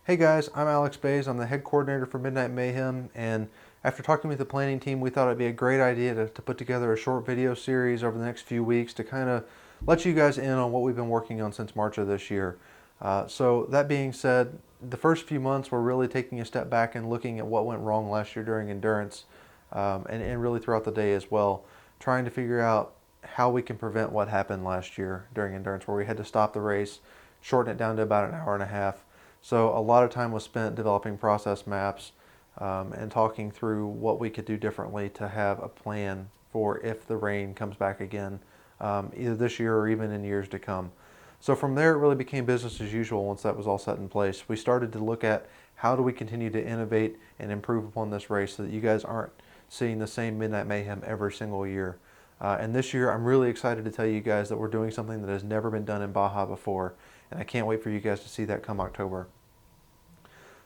Hey guys, I'm Alex Bays. I'm the head coordinator for Midnight Mayhem, and after talking with the planning team, we thought it'd be a great idea to put together a short video series over the next few weeks to kind of let you guys in on what we've been working on since March of this year. So that being said, the first few months we're really taking a step back and looking at what went wrong last year during endurance, and really throughout the day as well, trying to figure out how we can prevent what happened last year during endurance where we had to stop the race, shorten it down to about an hour and a half. So a lot of time was spent developing process maps and talking through what we could do differently to have a plan for if the rain comes back again, either this year or even in years to come. So from there, it really became business as usual once that was all set in place. We started to look at how do we continue to innovate and improve upon this race so that you guys aren't seeing the same Midnight Mayhem every single year. And this year, I'm really excited to tell you guys that we're doing something that has never been done in Baja before, and I can't wait for you guys to see that come October.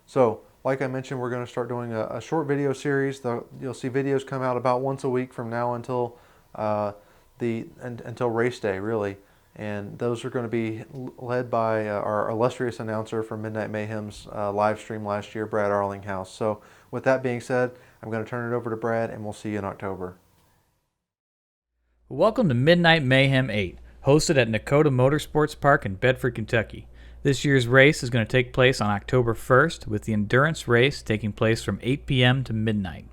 So, like I mentioned, we're going to start doing a short video series. You'll see videos come out about once a week from now until until race day, really. And those are going to be led by our illustrious announcer from Midnight Mayhem's live stream last year, Brad Arlinghouse. So, with that being said, I'm going to turn it over to Brad, and we'll see you in October. Welcome to Midnight Mayhem VIII, hosted at Nakota Motorsports Park in Bedford, Kentucky. This year's race is going to take place on October 1st, with the endurance race taking place from 8 p.m. to midnight.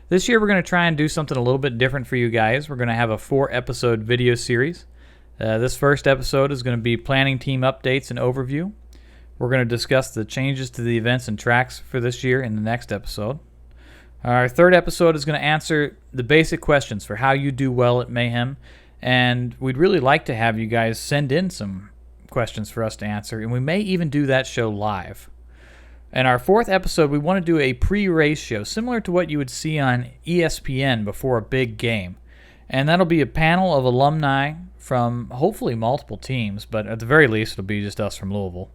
This year we're going to try and do something a little bit different for you guys. We're going to have a 4-episode video series. This first episode is going to be planning team updates and overview. We're going to discuss the changes to the events and tracks for this year in the next episode. Our third episode is going to answer the basic questions for how you do well at Mayhem, and we'd really like to have you guys send in some questions for us to answer, and we may even do that show live. In our fourth episode, we want to do a pre-race show, similar to what you would see on ESPN before a big game, and that'll be a panel of alumni from hopefully multiple teams, but at the very least it'll be just us from Louisville,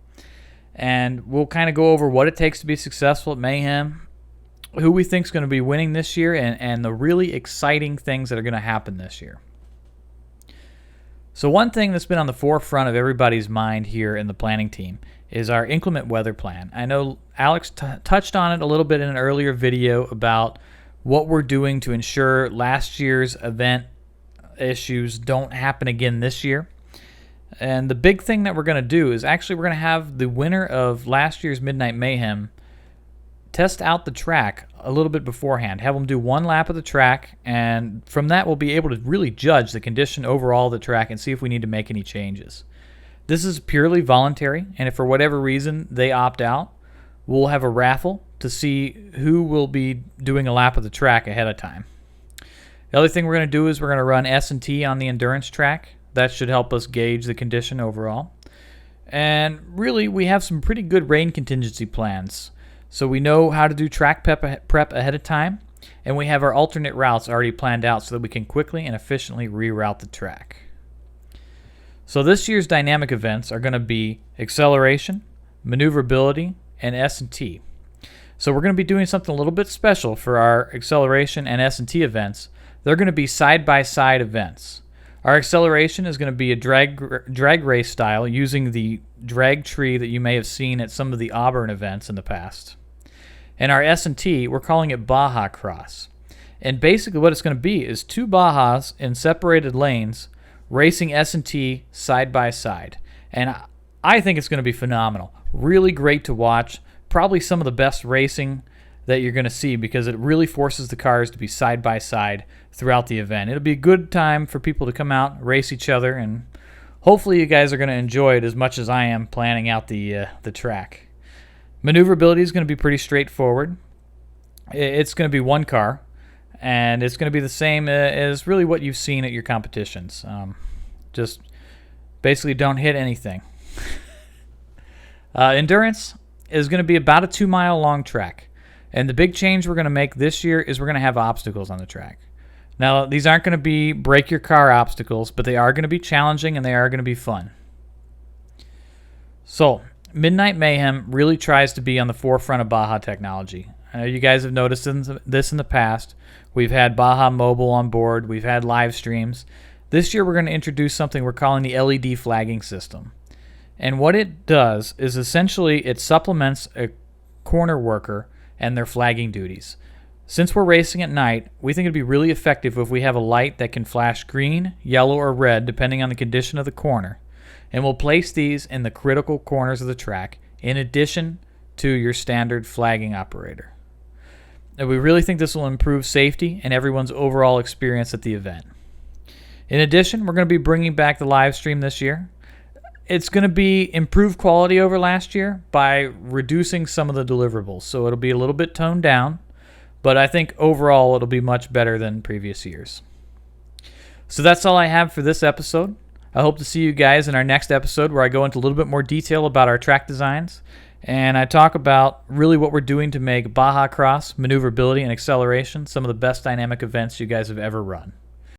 and we'll kind of go over what it takes to be successful at Mayhem, who we think is going to be winning this year, and the really exciting things that are going to happen this year. So one thing that's been on the forefront of everybody's mind here in the planning team is our inclement weather plan. I know Alex touched on it a little bit in an earlier video about what we're doing to ensure last year's event issues don't happen again this year. And the big thing that we're going to do is actually we're going to have the winner of last year's Midnight Mayhem test out the track a little bit beforehand. Have them do one lap of the track, and from that we'll be able to really judge the condition overall of the track and see if we need to make any changes. This is purely voluntary, and if for whatever reason they opt out, we'll have a raffle to see who will be doing a lap of the track ahead of time. The other thing we're going to do is we're going to run S&T on the endurance track. That should help us gauge the condition overall. And really, we have some pretty good rain contingency plans. So we know how to do track prep ahead of time, and we have our alternate routes already planned out so that we can quickly and efficiently reroute the track. So this year's dynamic events are going to be acceleration, maneuverability, and S&T. So we're going to be doing something a little bit special for our acceleration and S&T events. They're going to be side-by-side events. Our acceleration is going to be a drag race style using the drag tree that you may have seen at some of the Auburn events in the past. And our S&T, we're calling it Baja Cross. And basically what it's going to be is 2 Bajas in separated lanes racing S&T side by side. And I think it's going to be phenomenal. Really great to watch. Probably some of the best racing that you're going to see because it really forces the cars to be side by side throughout the event. It'll be a good time for people to come out, race each other, and hopefully you guys are going to enjoy it as much as I am planning out the track. Maneuverability is going to be pretty straightforward. It's going to be one car, and it's going to be the same as really what you've seen at your competitions. Just basically don't hit anything. Endurance is going to be about a 2-mile long track. And the big change we're going to make this year is we're going to have obstacles on the track. Now, these aren't going to be break-your-car obstacles, but they are going to be challenging and they are going to be fun. So, Midnight Mayhem really tries to be on the forefront of Baja technology. I know you guys have noticed this in the past. We've had Baja Mobile on board. We've had live streams. This year we're going to introduce something we're calling the LED flagging system. And what it does is essentially it supplements a corner worker and their flagging duties. Since we're racing at night, we think it'd be really effective if we have a light that can flash green, yellow, or red depending on the condition of the corner. And we'll place these in the critical corners of the track in addition to your standard flagging operator. And we really think this will improve safety and everyone's overall experience at the event. In addition, we're going to be bringing back the live stream this year. It's going to be improved quality over last year by reducing some of the deliverables. So it'll be a little bit toned down, but I think overall it'll be much better than previous years. So that's all I have for this episode. I hope to see you guys in our next episode where I go into a little bit more detail about our track designs and I talk about really what we're doing to make Baja Cross, maneuverability, and acceleration some of the best dynamic events you guys have ever run.